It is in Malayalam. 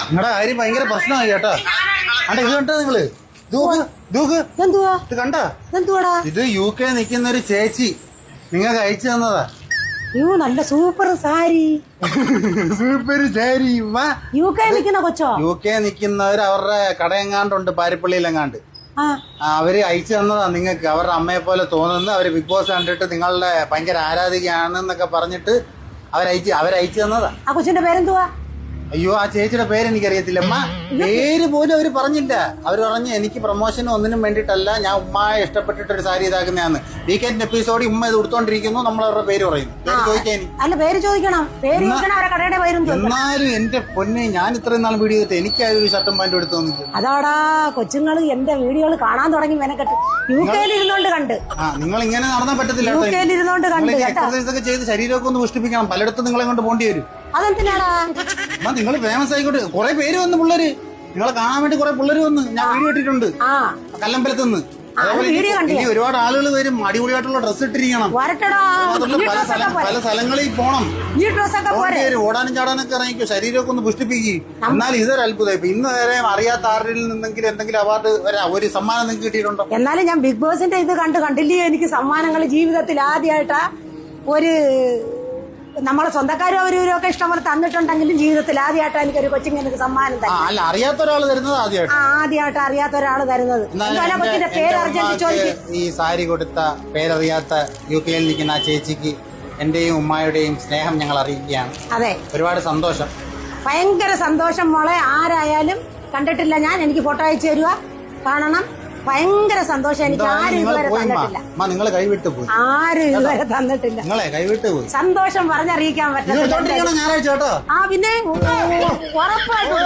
നിങ്ങളുടെ കാര്യം ഭയങ്കര പ്രശ്നമായി കേട്ടോ. അണ്ട ഇത് കണ്ടോ നിങ്ങള്? ഇത് കണ്ട? ഇത് UK നിൽക്കുന്ന ഒരു ചേച്ചി നിങ്ങൾക്ക് അയച്ചു തന്നതാ. നല്ല super sari. Super sari. UK നിൽക്കുന്ന കൊച്ചോ? UK നിൽക്കുന്നവർ അവരുടെ കടയെങ്ങാണ്ടുണ്ട്, പാരിപ്പള്ളിയിലെങ്ങാണ്ട്. അവര് അയച്ചു തന്നതാ നിങ്ങൾക്ക്. അവരുടെ അമ്മയെ പോലെ തോന്നുന്നു. അവര് ബിഗ് ബോസ് കണ്ടിട്ട് നിങ്ങളുടെ ഭയങ്കര ആരാധികയാണെന്നൊക്കെ പറഞ്ഞിട്ട് അവരയച്ചു തന്നതാ. ആ കൊച്ചിന്റെ പേരെന്തുവാ? അയ്യോ, ആ ചേച്ചിയുടെ പേര് എനിക്കറിയത്തില്ല. അമ്മ പേര് പോലും അവര് പറഞ്ഞില്ല. അവര് പറഞ്ഞു എനിക്ക് പ്രൊമോഷനും ഒന്നിനും വേണ്ടിയിട്ടല്ല, ഞാൻ ഉമ്മയെ ഇഷ്ടപ്പെട്ടിട്ട് ഒരു സാരി ഇതാക്കുന്നതാന്ന്. വീക്കെൻഡ് എപ്പിസോഡിൽ ഉമ്മ ഇത് കൊടുത്തോണ്ടിരിക്കുന്നു, നമ്മൾ അവരുടെ പേര് പറയുന്നു. പേര് ചോദിക്കാൻ അല്ല, പേര് ചോദിക്കണം. എന്നാലും എന്റെ പൊന്നെ, ഞാൻ ഇത്രയും നാൾ വീഡിയോ ചെയ്തിട്ട് എനിക്ക് ഒരു ഷർട്ടും പാൻറ്റും എടുത്തു തന്നിട്ട്. അതാടാ കൊച്ചുങ്ങള് എന്റെ വീഡിയോകൾ കാണാൻ തുടങ്ങി മെനക്കെട്ട്. UK ഇരുന്നോണ്ട് കണ്ട്. നിങ്ങൾ ഇങ്ങനെ നടന്നാൻ പറ്റത്തില്ല. എക്സർസൈസ് ഒക്കെ ചെയ്ത് ശരീരമൊക്കെ ഒന്ന് പുഷ്ടിപ്പിക്കണം. പലയിടത്തും നിങ്ങളെ കൊണ്ട് പോണ്ടി വരും. അതെന്തിനാടാ? നിങ്ങൾ ഫേമസ് ആയിക്കോട്ടെ. കുറെ പേര് വന്ന് പിള്ളേര് നിങ്ങളെ കാണാൻ വേണ്ടി കുറെ പിള്ളേര് വന്ന് ഞാൻ വീഡിയോ ഇട്ടിട്ടുണ്ട് കല്ലമ്പലത്തുനിന്ന്. ഇനി ഒരുപാട് ആളുകൾ വരും. അടിപൊളിയായിട്ടുള്ള ഡ്രസ്സ് ഇട്ടിരിക്കണം. പല സ്ഥലങ്ങളിൽ പോണം. ഓടാനും ചാടാനൊക്കെ ഇറങ്ങിക്കോ. ശരീരമൊക്കെ ഒന്ന് പുഷ്ടിപ്പിക്കും. എന്നാലും ഇതൊരു അത്ഭുതം. ഇപ്പൊ ഇന്ന് വരെ അറിയാത്ത ആരിൽ നിന്നെങ്കിലും എന്തെങ്കിലും അവാർഡ് ഒരു സമ്മാനം നിങ്ങൾക്ക് കിട്ടിയിട്ടുണ്ടോ? എന്നാലും ഞാൻ ബിഗ് ബോസിന്റെ ഇത് കണ്ടില്ലേ? എനിക്ക് സമ്മാനങ്ങൾ ജീവിതത്തിൽ ആദ്യമായിട്ടാ ഒരു നമ്മളെ സ്വന്തക്കാരും അവരൊക്കെ ഇഷ്ടംപോലെ തന്നിട്ടുണ്ടെങ്കിലും ജീവിതത്തിൽ ആദ്യമായിട്ടാണ് എനിക്കൊരു കൊച്ചിങ്ങനെ ഒരു സമ്മാനം തന്നെ. അറിയാത്ത ഒരാൾ തരുന്നത് ആദ്യമായിട്ട് അറിയാത്ത ഒരാൾ തരുന്നത്. ഈ സാരി കൊടുത്ത പേരറിയാത്ത UK നിൽക്കുന്ന ആ ചേച്ചിക്ക് എന്റെയും ഉമ്മായുടെയും സ്നേഹം ഞങ്ങൾ അറിയിക്കുകയാണ്. അതെ, ഒരുപാട് സന്തോഷം. ഭയങ്കര സന്തോഷം മോളെ. ആരായാലും കണ്ടിട്ടില്ല ഞാൻ, എനിക്ക് ഫോട്ടോ അയച്ചു തരുക, കാണണം. ഭയങ്കര സന്തോഷം. എനിക്ക് ആരും ഇതുവരെ തന്നിട്ടില്ല. ആരും ഇതുവരെ തന്നിട്ടില്ല. സന്തോഷം പറഞ്ഞറിയിക്കാൻ പറ്റില്ല. ഞായറാഴ്ച കേട്ടോ. പിന്നെ ഉറപ്പായിട്ടും